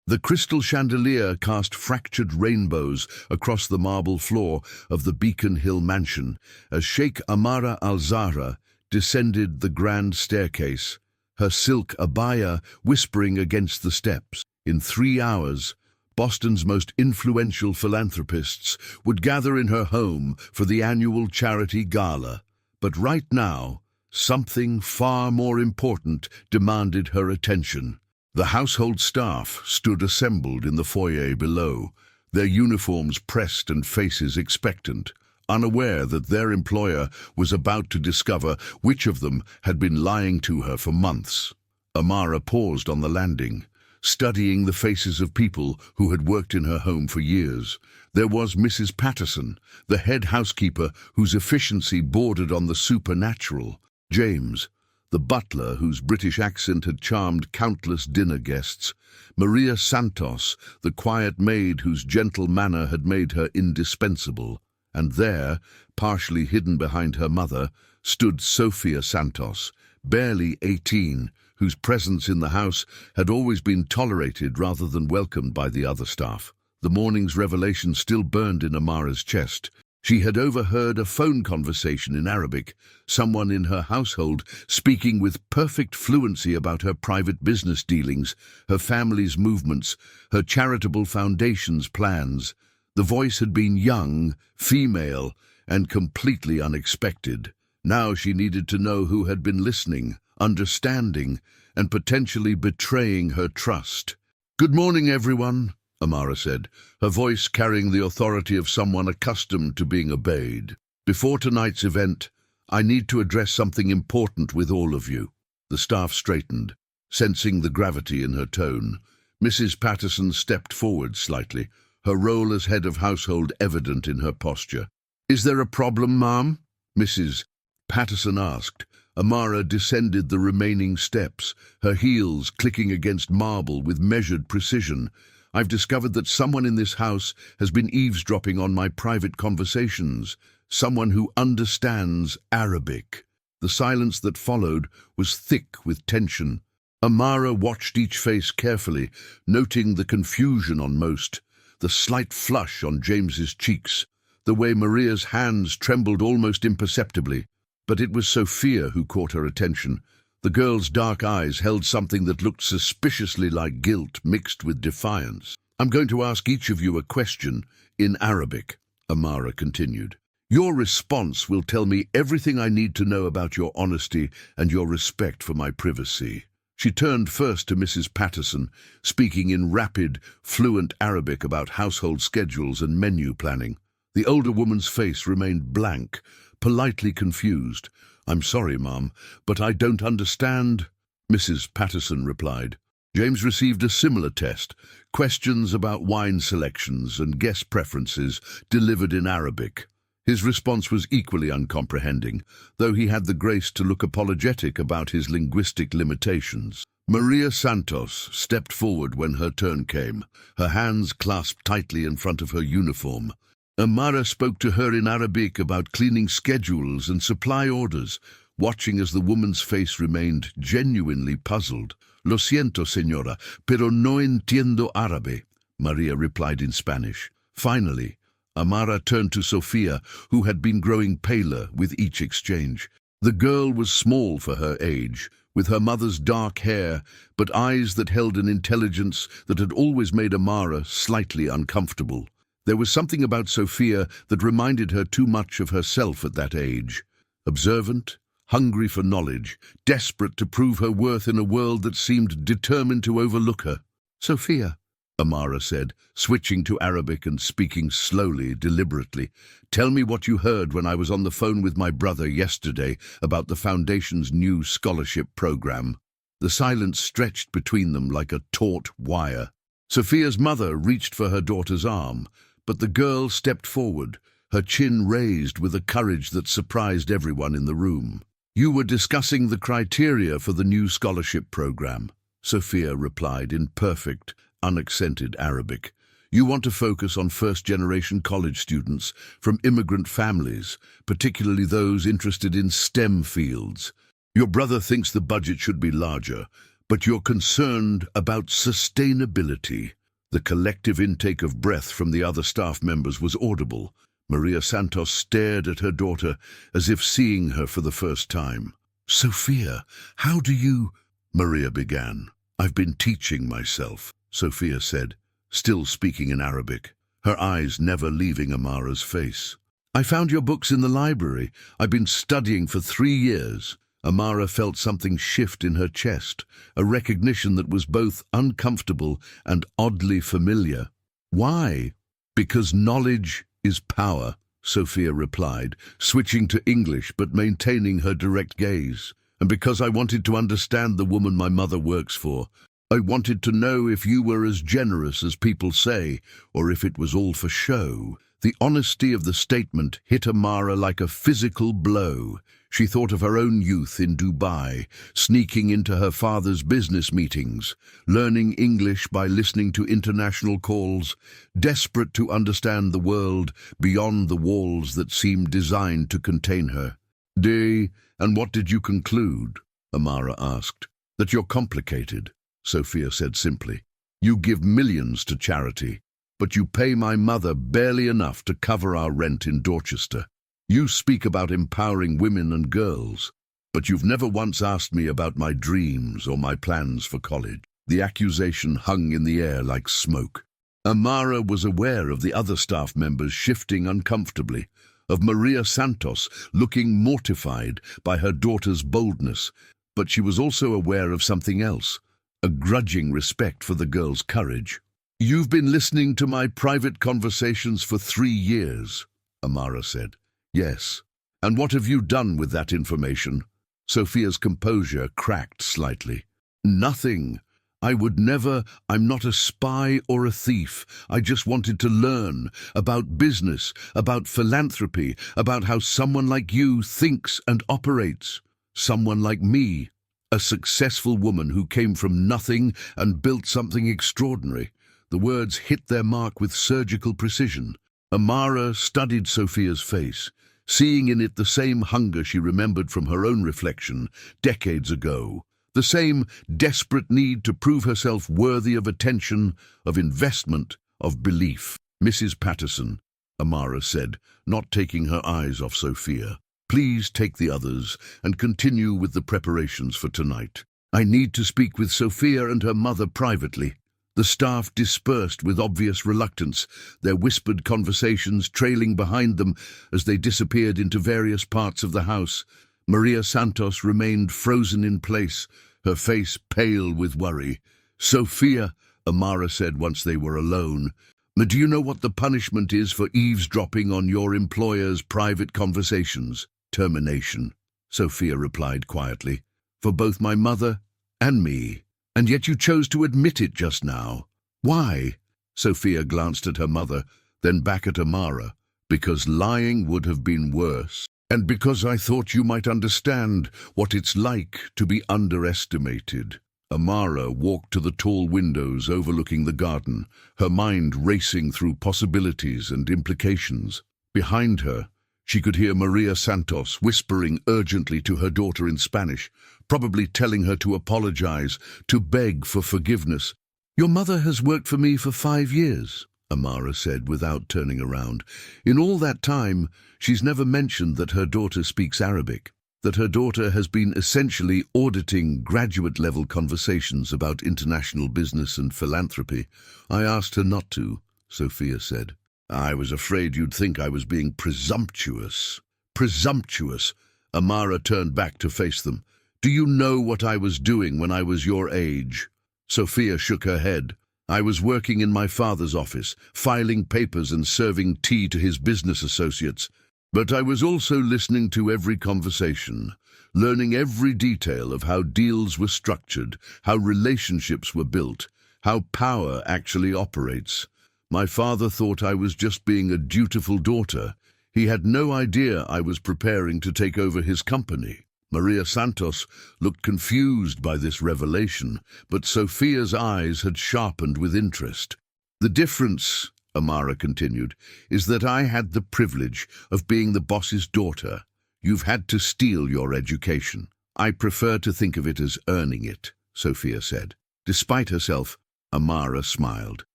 The crystal chandelier cast fractured rainbows across the marble floor of the Beacon Hill mansion as Sheikh Amara al-Zahra descended the grand staircase, her silk abaya whispering against the steps. In 3 hours, Boston's most influential philanthropists would gather in her home for the annual charity gala. But right now, something far more important demanded her attention. The household staff stood assembled in the foyer below, their uniforms pressed and faces expectant, unaware that their employer was about to discover which of them had been lying to her for months. Amara paused on the landing, studying the faces of people who had worked in her home for years. There was Mrs. Patterson, the head housekeeper whose efficiency bordered on the supernatural. James, the butler whose British accent had charmed countless dinner guests. Maria Santos, the quiet maid whose gentle manner had made her indispensable. And there, partially hidden behind her mother, stood Sophia Santos, barely 18, whose presence in the house had always been tolerated rather than welcomed by the other staff. The morning's revelation still burned in Amara's chest. She had overheard a phone conversation in Arabic, someone in her household speaking with perfect fluency about her private business dealings, her family's movements, her charitable foundation's plans. The voice had been young, female, and completely unexpected. Now she needed to know who had been listening, understanding, and potentially betraying her trust. "Good morning, everyone," Amara said, her voice carrying the authority of someone accustomed to being obeyed. "Before tonight's event, I need to address something important with all of you." The staff straightened, sensing the gravity in her tone. Mrs. Patterson stepped forward slightly, her role as head of household evident in her posture. "Is there a problem, ma'am?" Mrs. Patterson asked. Amara descended the remaining steps, her heels clicking against marble with measured precision. "I've discovered that someone in this house has been eavesdropping on my private conversations, someone who understands Arabic." The silence that followed was thick with tension. Amara watched each face carefully, noting the confusion on most, the slight flush on James's cheeks, the way Maria's hands trembled almost imperceptibly. But it was Sophia who caught her attention. The girl's dark eyes held something that looked suspiciously like guilt mixed with defiance. "I'm going to ask each of you a question in Arabic," Amara continued. "Your response will tell me everything I need to know about your honesty and your respect for my privacy." She turned first to Mrs. Patterson, speaking in rapid, fluent Arabic about household schedules and menu planning. The older woman's face remained blank, politely confused. "I'm sorry, Ma'am, but I don't understand," Mrs. Patterson replied. James received a similar test, questions about wine selections and guest preferences delivered in Arabic. His response was equally uncomprehending, though he had the grace to look apologetic about his linguistic limitations. Maria Santos stepped forward when her turn came, her hands clasped tightly in front of her uniform. Amara spoke to her in Arabic about cleaning schedules and supply orders, watching as the woman's face remained genuinely puzzled. "Lo siento, señora, pero no entiendo árabe," Maria replied in Spanish. Finally, Amara turned to Sophia, who had been growing paler with each exchange. The girl was small for her age, with her mother's dark hair, but eyes that held an intelligence that had always made Amara slightly uncomfortable. There was something about Sophia that reminded her too much of herself at that age. Observant, hungry for knowledge, desperate to prove her worth in a world that seemed determined to overlook her. "Sophia," Amara said, switching to Arabic and speaking slowly, deliberately, "tell me what you heard when I was on the phone with my brother yesterday about the Foundation's new scholarship program." The silence stretched between them like a taut wire. Sophia's mother reached for her daughter's arm, but the girl stepped forward, her chin raised with a courage that surprised everyone in the room. "You were discussing the criteria for the new scholarship program," Sophia replied in perfect, unaccented Arabic. "You want to focus on first-generation college students from immigrant families, particularly those interested in STEM fields. Your brother thinks the budget should be larger, but you're concerned about sustainability." The collective intake of breath from the other staff members was audible. Maria Santos stared at her daughter as if seeing her for the first time. "Sophia, how do you—" Maria began. "I've been teaching myself," Sophia said, still speaking in Arabic, her eyes never leaving Amara's face. "I found your books in the library. I've been studying for 3 years. Amara felt something shift in her chest, a recognition that was both uncomfortable and oddly familiar. "Why?" "Because knowledge is power," Sophia replied, switching to English but maintaining her direct gaze. "And because I wanted to understand the woman my mother works for. I wanted to know if you were as generous as people say, or if it was all for show." The honesty of the statement hit Amara like a physical blow. She thought of her own youth in Dubai, sneaking into her father's business meetings, learning English by listening to international calls, desperate to understand the world beyond the walls that seemed designed to contain her. "And what did you conclude?" Amara asked. "That you're complicated," Sophia said simply. "You give millions to charity, but you pay my mother barely enough to cover our rent in Dorchester. You speak about empowering women and girls, but you've never once asked me about my dreams or my plans for college." The accusation hung in the air like smoke. Amara was aware of the other staff members shifting uncomfortably, of Maria Santos looking mortified by her daughter's boldness, but she was also aware of something else, a grudging respect for the girl's courage. "You've been listening to my private conversations for 3 years, Amara said. "Yes. And what have you done with that information?" Sophia's composure cracked slightly. "Nothing. I would never. I'm not a spy or a thief. I just wanted to learn about business, about philanthropy, about how someone like you thinks and operates. Someone like me, a successful woman who came from nothing and built something extraordinary." The words hit their mark with surgical precision. Amara studied Sophia's face, seeing in it the same hunger she remembered from her own reflection decades ago, the same desperate need to prove herself worthy of attention, of investment, of belief. "Mrs. Patterson," Amara said, not taking her eyes off Sophia, "please take the others and continue with the preparations for tonight. I need to speak with Sophia and her mother privately." The staff dispersed with obvious reluctance, their whispered conversations trailing behind them as they disappeared into various parts of the house. Maria Santos remained frozen in place, her face pale with worry. "Sophia," Amara said once they were alone, "do you know what the punishment is for eavesdropping on your employer's private conversations?" "Termination," Sophia replied quietly. "For both my mother and me. And yet you chose to admit it just now. Why?" Sophia glanced at her mother, then back at Amara. "Because lying would have been worse. And because I thought you might understand what it's like to be underestimated." Amara walked to the tall windows overlooking the garden, her mind racing through possibilities and implications. Behind her, she could hear Maria Santos whispering urgently to her daughter in Spanish, probably telling her to apologize, to beg for forgiveness. "Your mother has worked for me for 5 years, Amara said without turning around. "In all that time, she's never mentioned that her daughter speaks Arabic, that her daughter has been essentially auditing graduate-level conversations about international business and philanthropy. I asked her not to," Sophia said. "I was afraid you'd think I was being presumptuous." "Presumptuous?" Amara turned back to face them. "Do you know what I was doing when I was your age?" Sophia shook her head. "I was working in my father's office, filing papers and serving tea to his business associates. But I was also listening to every conversation, learning every detail of how deals were structured, how relationships were built, how power actually operates. My father thought I was just being a dutiful daughter. He had no idea I was preparing to take over his company." Maria Santos looked confused by this revelation, but Sophia's eyes had sharpened with interest. "The difference," Amara continued, "is that I had the privilege of being the boss's daughter. You've had to steal your education." "I prefer to think of it as earning it," Sophia said. Despite herself, Amara smiled.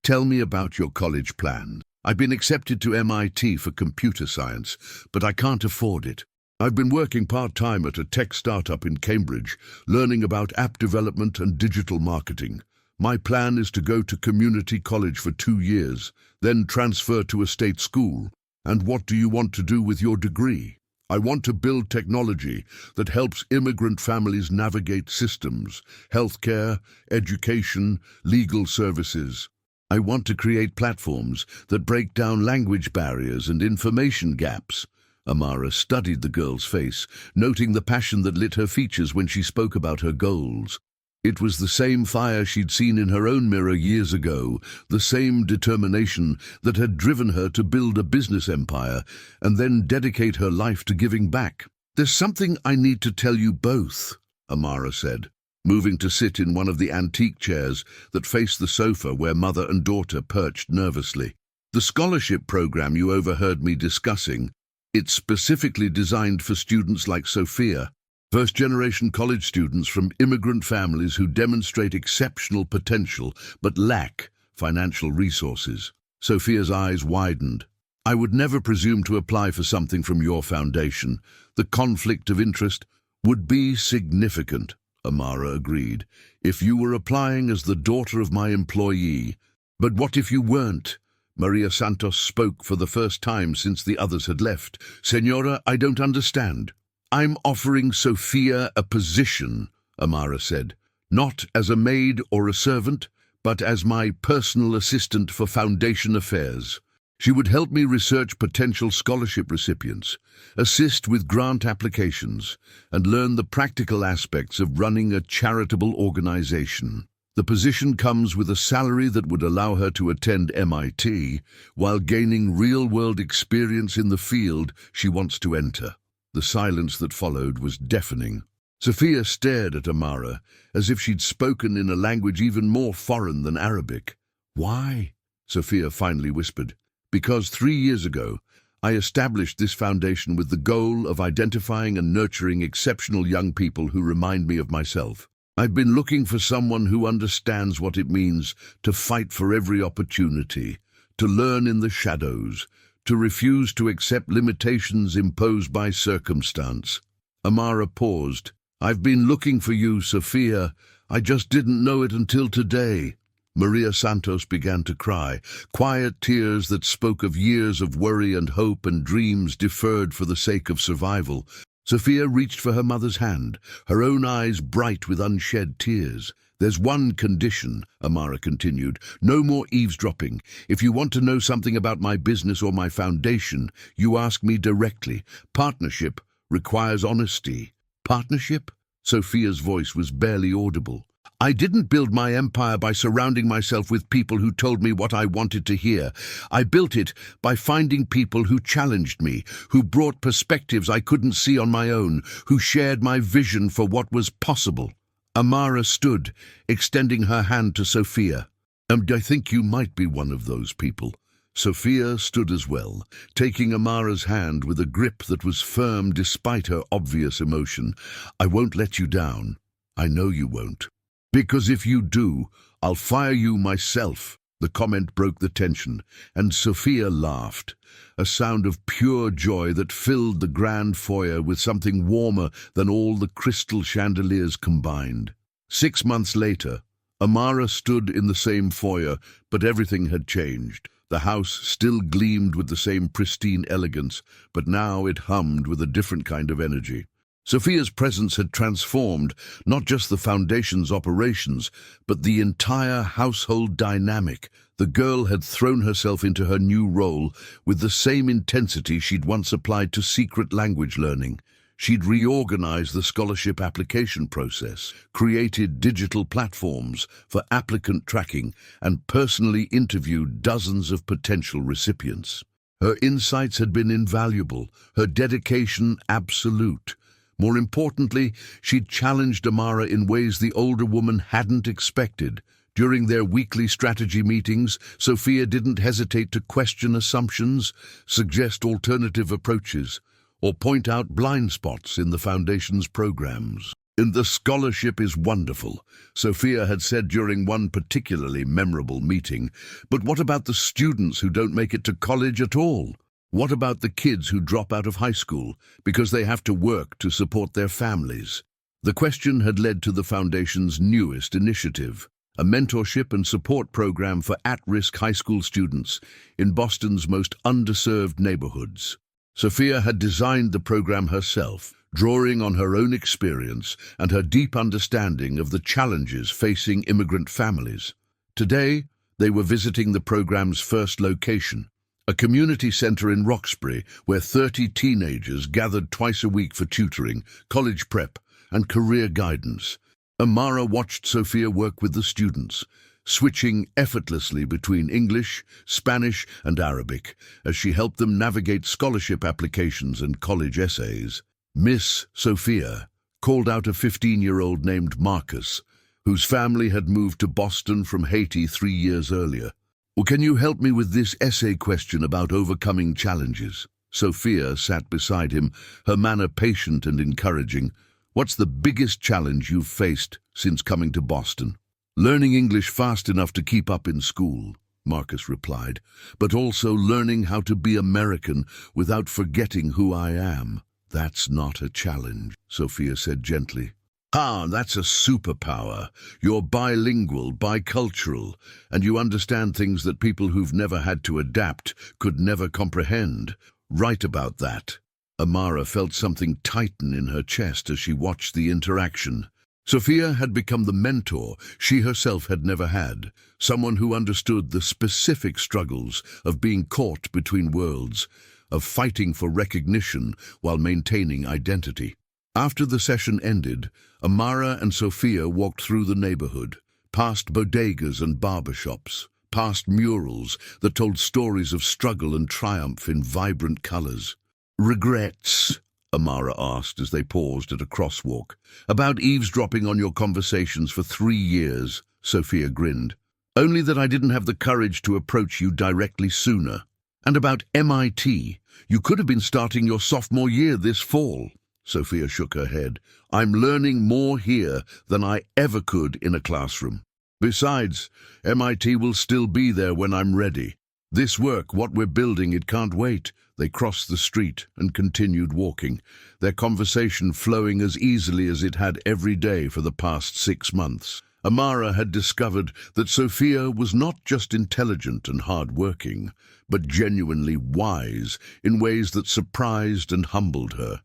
Tell me about your college plan. I've been accepted to MIT for computer science, but I can't afford it. I've been working part-time at a tech startup in Cambridge, learning about app development and digital marketing. My plan is to go to community college for 2 years, then transfer to a state school. And what do you want to do with your degree? I want to build technology that helps immigrant families navigate systems, healthcare, education, legal services. I want to create platforms that break down language barriers and information gaps. Amara studied the girl's face, noting the passion that lit her features when she spoke about her goals. It was the same fire she'd seen in her own mirror years ago, the same determination that had driven her to build a business empire and then dedicate her life to giving back. "There's something I need to tell you both," Amara said, moving to sit in one of the antique chairs that faced the sofa where mother and daughter perched nervously. "The scholarship program you overheard me discussing, it's specifically designed for students like Sophia, first-generation college students from immigrant families who demonstrate exceptional potential but lack financial resources." Sophia's eyes widened. "I would never presume to apply for something from your foundation. The conflict of interest would be significant," Amara agreed, "if you were applying as the daughter of my employee. But what if you weren't?" Maria Santos spoke for the first time since the others had left. "Senora, I don't understand." "I'm offering Sophia a position," Amara said, "not as a maid or a servant, but as my personal assistant for Foundation affairs. She would help me research potential scholarship recipients, assist with grant applications, and learn the practical aspects of running a charitable organization. The position comes with a salary that would allow her to attend MIT while gaining real-world experience in the field she wants to enter." The silence that followed was deafening. Sophia stared at Amara as if she'd spoken in a language even more foreign than Arabic. "Why?" Sophia finally whispered. "Because 3 years ago, I established this foundation with the goal of identifying and nurturing exceptional young people who remind me of myself. I've been looking for someone who understands what it means to fight for every opportunity, to learn in the shadows, to refuse to accept limitations imposed by circumstance." Amara paused. "I've been looking for you, Sophia. I just didn't know it until today." Maria Santos began to cry, quiet tears that spoke of years of worry and hope and dreams deferred for the sake of survival. Sophia reached for her mother's hand, her own eyes bright with unshed tears. "There's one condition," Amara continued. "No more eavesdropping. If you want to know something about my business or my foundation, you ask me directly. Partnership requires honesty." "Partnership?" Sophia's voice was barely audible. "I didn't build my empire by surrounding myself with people who told me what I wanted to hear. I built it by finding people who challenged me, who brought perspectives I couldn't see on my own, who shared my vision for what was possible." Amara stood, extending her hand to Sophia. "And I think you might be one of those people." Sophia stood as well, taking Amara's hand with a grip that was firm despite her obvious emotion. "I won't let you down. I know you won't. Because if you do, I'll fire you myself." The comment broke the tension, and Sophia laughed, a sound of pure joy that filled the grand foyer with something warmer than all the crystal chandeliers combined. 6 months later, Amara stood in the same foyer, but everything had changed. The house still gleamed with the same pristine elegance, but now it hummed with a different kind of energy. Sophia's presence had transformed not just the foundation's operations, but the entire household dynamic. The girl had thrown herself into her new role with the same intensity she'd once applied to secret language learning. She'd reorganized the scholarship application process, created digital platforms for applicant tracking, and personally interviewed dozens of potential recipients. Her insights had been invaluable, her dedication absolute. More importantly, she'd challenged Amara in ways the older woman hadn't expected. During their weekly strategy meetings, Sophia didn't hesitate to question assumptions, suggest alternative approaches, or point out blind spots in the Foundation's programs. "And the scholarship is wonderful," Sophia had said during one particularly memorable meeting. "But what about the students who don't make it to college at all? What about the kids who drop out of high school because they have to work to support their families?" The question had led to the Foundation's newest initiative, a mentorship and support program for at-risk high school students in Boston's most underserved neighborhoods. Sophia had designed the program herself, drawing on her own experience and her deep understanding of the challenges facing immigrant families. Today, they were visiting the program's first location, a community center in Roxbury, where 30 teenagers gathered twice a week for tutoring, college prep, and career guidance. Amara watched Sophia work with the students, switching effortlessly between English, Spanish, and Arabic as she helped them navigate scholarship applications and college essays. Miss Sophia called out a 15-year-old named Marcus, whose family had moved to Boston from Haiti 3 years earlier. "Well, can you help me with this essay question about overcoming challenges?" Sophia sat beside him, her manner patient and encouraging. "What's the biggest challenge you've faced since coming to Boston?" "Learning English fast enough to keep up in school," Marcus replied, "but also learning how to be American without forgetting who I am." "That's not a challenge," Sophia said gently. "Ah, that's a superpower. You're bilingual, bicultural, and you understand things that people who've never had to adapt could never comprehend. Right about that." Amara felt something tighten in her chest as she watched the interaction. Sophia had become the mentor she herself had never had, someone who understood the specific struggles of being caught between worlds, of fighting for recognition while maintaining identity. After the session ended, Amara and Sophia walked through the neighborhood, past bodegas and barbershops, past murals that told stories of struggle and triumph in vibrant colors. "Regrets?" Amara asked as they paused at a crosswalk. "About eavesdropping on your conversations for 3 years, Sophia grinned. "Only that I didn't have the courage to approach you directly sooner. And about MIT, you could have been starting your sophomore year this fall." Sophia shook her head. "I'm learning more here than I ever could in a classroom. Besides, MIT will still be there when I'm ready. This work, what we're building, it can't wait." They crossed the street and continued walking, their conversation flowing as easily as it had every day for the past 6 months. Amara had discovered that Sophia was not just intelligent and hard-working, but genuinely wise in ways that surprised and humbled her.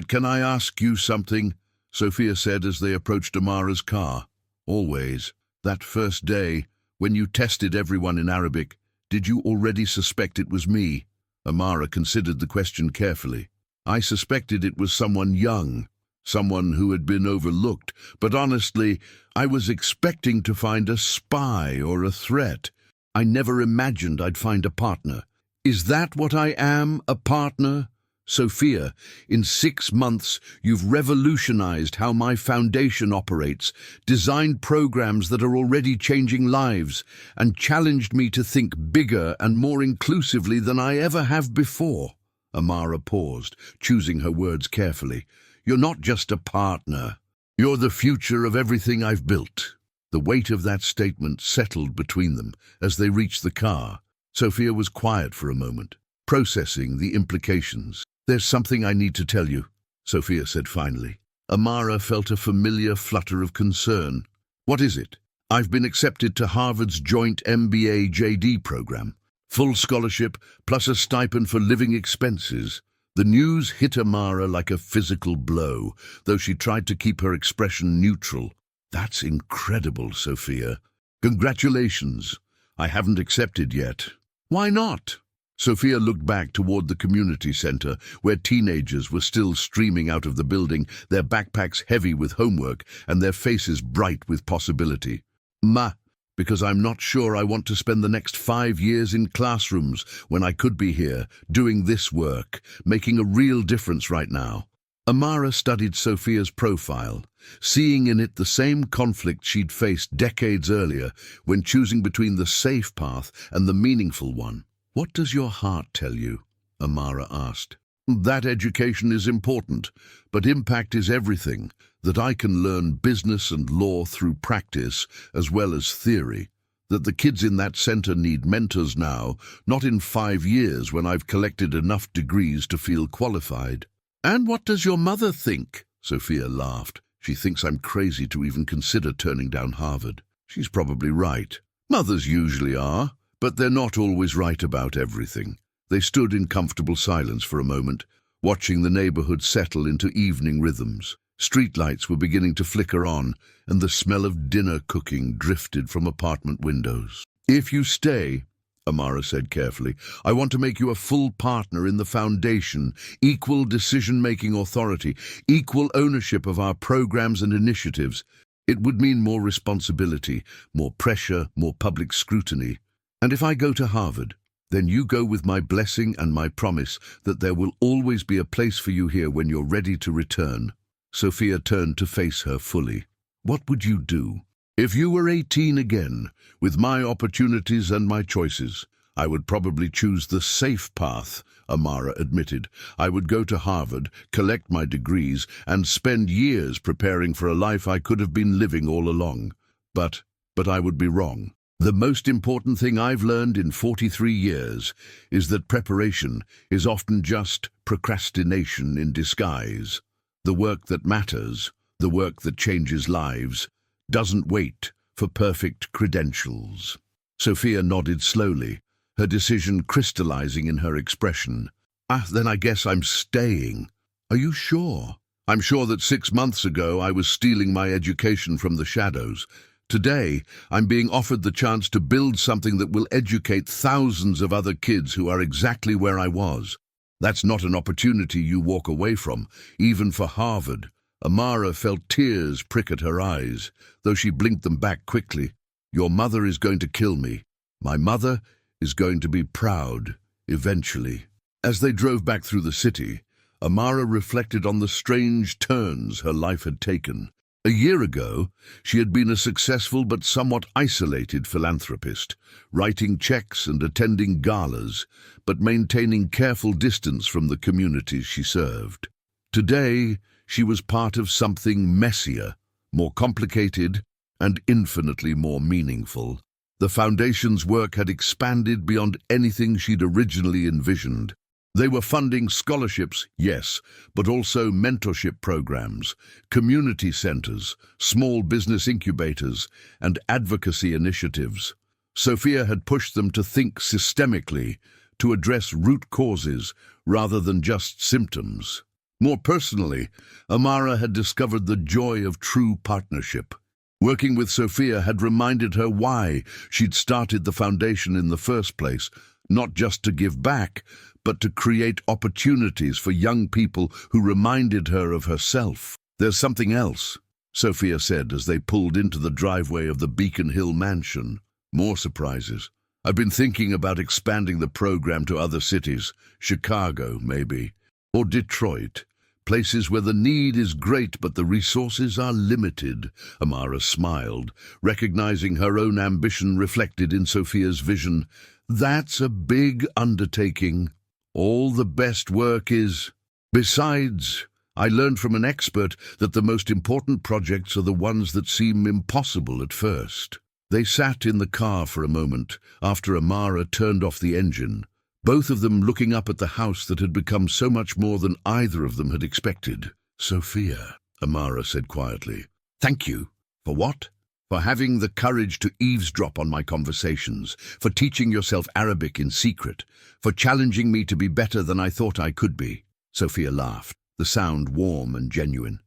"Can I ask you something?" Sophia said as they approached Amara's car. "Always. That first day, when you tested everyone in Arabic, did you already suspect it was me?" Amara considered the question carefully. "I suspected it was someone young, someone who had been overlooked, but honestly, I was expecting to find a spy or a threat. I never imagined I'd find a partner." "Is that what I am, a partner?" "Sophia, in 6 months, you've revolutionized how my foundation operates, designed programs that are already changing lives, and challenged me to think bigger and more inclusively than I ever have before." Amara paused, choosing her words carefully. "You're not just a partner. You're the future of everything I've built." The weight of that statement settled between them as they reached the car. Sophia was quiet for a moment, processing the implications. "There's something I need to tell you," Sophia said finally. Amara felt a familiar flutter of concern. "What is it?" "I've been accepted to Harvard's joint MBA JD program. Full scholarship, plus a stipend for living expenses." The news hit Amara like a physical blow, though she tried to keep her expression neutral. "That's incredible, Sophia. Congratulations. I haven't accepted yet." "Why not?" Sophia looked back toward the community center, where teenagers were still streaming out of the building, their backpacks heavy with homework and their faces bright with possibility. Because I'm not sure I want to spend the next 5 years in classrooms when I could be here, doing this work, making a real difference right now." Amara studied Sophia's profile, seeing in it the same conflict she'd faced decades earlier when choosing between the safe path and the meaningful one. "What does your heart tell you?" Amara asked. That education is important, but impact is everything, that I can learn business and law through practice as well as theory, that the kids in that center need mentors now, not in 5 years when I've collected enough degrees to feel qualified. And what does your mother think? Sophia laughed. She thinks I'm crazy to even consider turning down Harvard. She's probably right. Mothers usually are, but they're not always right about everything. They stood in comfortable silence for a moment, watching the neighborhood settle into evening rhythms. Streetlights were beginning to flicker on, and the smell of dinner cooking drifted from apartment windows. If you stay, Amara said carefully, I want to make you a full partner in the foundation, equal decision-making authority, equal ownership of our programs and initiatives. It would mean more responsibility, more pressure, more public scrutiny. And if I go to Harvard, then you go with my blessing and my promise that there will always be a place for you here when you're ready to return. Sophia turned to face her fully. What would you do? If you were 18 again, with my opportunities and my choices, I would probably choose the safe path, Amara admitted. I would go to Harvard, collect my degrees, and spend years preparing for a life I could have been living all along. But I would be wrong. The most important thing I've learned in 43 years is that preparation is often just procrastination in disguise. The work that matters, the work that changes lives, doesn't wait for perfect credentials. Sophia nodded slowly, her decision crystallizing in her expression. Then I guess I'm staying. Are you sure? I'm sure that 6 months ago I was stealing my education from the shadows. Today, I'm being offered the chance to build something that will educate thousands of other kids who are exactly where I was. That's not an opportunity you walk away from, even for Harvard. Amara felt tears prick at her eyes, though she blinked them back quickly. Your mother is going to kill me. My mother is going to be proud, eventually. As they drove back through the city, Amara reflected on the strange turns her life had taken. A year ago, she had been a successful but somewhat isolated philanthropist, writing checks and attending galas, but maintaining careful distance from the communities she served. Today, she was part of something messier, more complicated, and infinitely more meaningful. The Foundation's work had expanded beyond anything she'd originally envisioned. They were funding scholarships, yes, but also mentorship programs, community centers, small business incubators, and advocacy initiatives. Sophia had pushed them to think systemically, to address root causes rather than just symptoms. More personally, Amara had discovered the joy of true partnership. Working with Sophia had reminded her why she'd started the foundation in the first place, not just to give back, but to create opportunities for young people who reminded her of herself. There's something else, Sophia said as they pulled into the driveway of the Beacon Hill mansion. More surprises. I've been thinking about expanding the program to other cities, Chicago, maybe, or Detroit. Places where the need is great but the resources are limited. Amara smiled, recognizing her own ambition reflected in Sophia's vision. That's a big undertaking. All the best work is. Besides, I learned from an expert that the most important projects are the ones that seem impossible at first. They sat in the car for a moment after Amara turned off the engine, both of them looking up at the house that had become so much more than either of them had expected. Sophia, Amara said quietly. Thank you. For what? For having the courage to eavesdrop on my conversations, for teaching yourself Arabic in secret, for challenging me to be better than I thought I could be. Sophia laughed, the sound warm and genuine.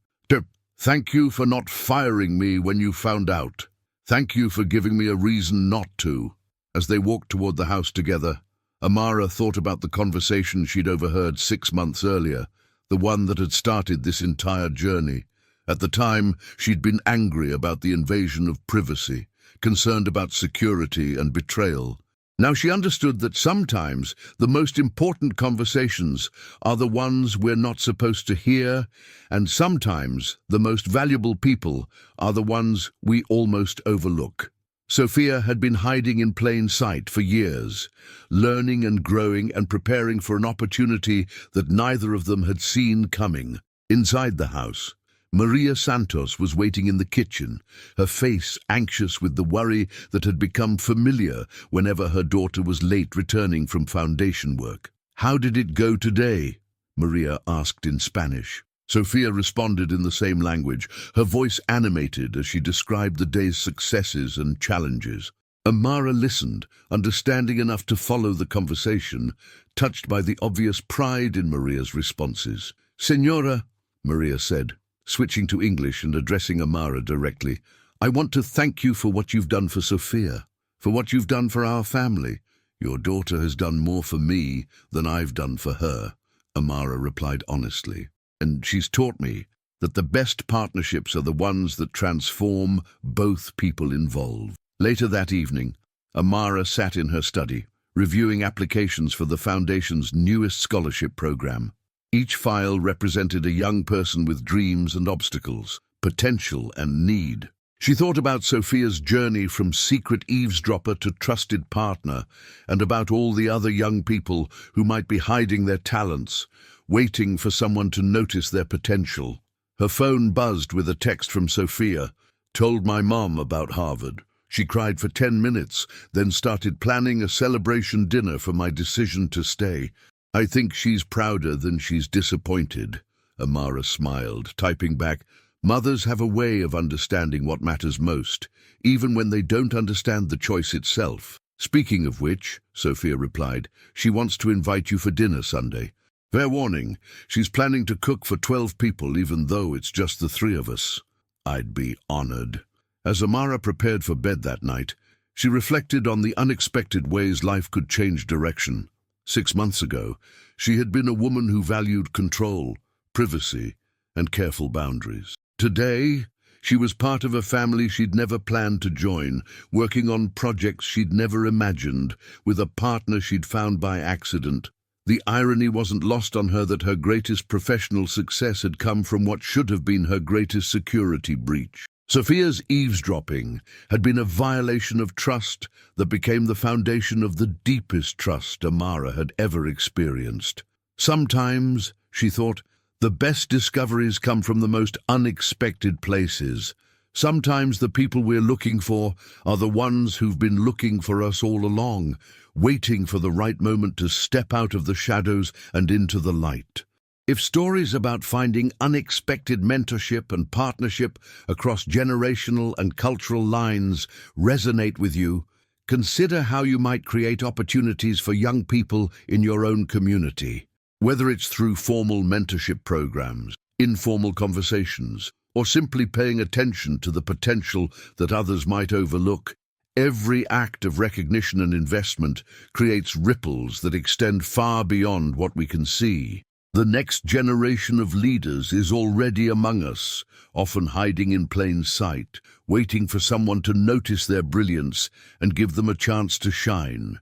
Thank you for not firing me when you found out. Thank you for giving me a reason not to. As they walked toward the house together, Amara thought about the conversation she'd overheard 6 months earlier, the one that had started this entire journey. At the time, she'd been angry about the invasion of privacy, concerned about security and betrayal. Now she understood that sometimes the most important conversations are the ones we're not supposed to hear, and sometimes the most valuable people are the ones we almost overlook. Sophia had been hiding in plain sight for years, learning and growing and preparing for an opportunity that neither of them had seen coming. Inside the house, Maria Santos was waiting in the kitchen, her face anxious with the worry that had become familiar whenever her daughter was late returning from foundation work. "How did it go today?" Maria asked in Spanish. Sophia responded in the same language, her voice animated as she described the day's successes and challenges. Amara listened, understanding enough to follow the conversation, touched by the obvious pride in Maria's responses. "Señora," Maria said, switching to English and addressing Amara directly, "I want to thank you for what you've done for Sophia, for what you've done for our family. Your daughter has done more for me than I've done for her," Amara replied honestly. "And she's taught me that the best partnerships are the ones that transform both people involved." Later that evening, Amara sat in her study, reviewing applications for the Foundation's newest scholarship program. Each file represented a young person with dreams and obstacles, potential and need. She thought about Sophia's journey from secret eavesdropper to trusted partner, and about all the other young people who might be hiding their talents, waiting for someone to notice their potential. Her phone buzzed with a text from Sophia. "Told my mom about Harvard. She cried for 10 minutes, then started planning a celebration dinner for my decision to stay. I think she's prouder than she's disappointed." Amara smiled, typing back, "Mothers have a way of understanding what matters most, even when they don't understand the choice itself." "Speaking of which," Sophia replied, "she wants to invite you for dinner Sunday. Fair warning, she's planning to cook for 12 people even though it's just the 3 of us." "I'd be honored." As Amara prepared for bed that night, she reflected on the unexpected ways life could change direction. 6 months ago, she had been a woman who valued control, privacy, and careful boundaries. Today, she was part of a family she'd never planned to join, working on projects she'd never imagined, with a partner she'd found by accident. The irony wasn't lost on her that her greatest professional success had come from what should have been her greatest security breach. Sophia's eavesdropping had been a violation of trust that became the foundation of the deepest trust Amara had ever experienced. Sometimes, she thought, the best discoveries come from the most unexpected places. Sometimes the people we're looking for are the ones who've been looking for us all along, waiting for the right moment to step out of the shadows and into the light. If stories about finding unexpected mentorship and partnership across generational and cultural lines resonate with you, consider how you might create opportunities for young people in your own community. Whether it's through formal mentorship programs, informal conversations, or simply paying attention to the potential that others might overlook, every act of recognition and investment creates ripples that extend far beyond what we can see. The next generation of leaders is already among us, often hiding in plain sight, waiting for someone to notice their brilliance and give them a chance to shine.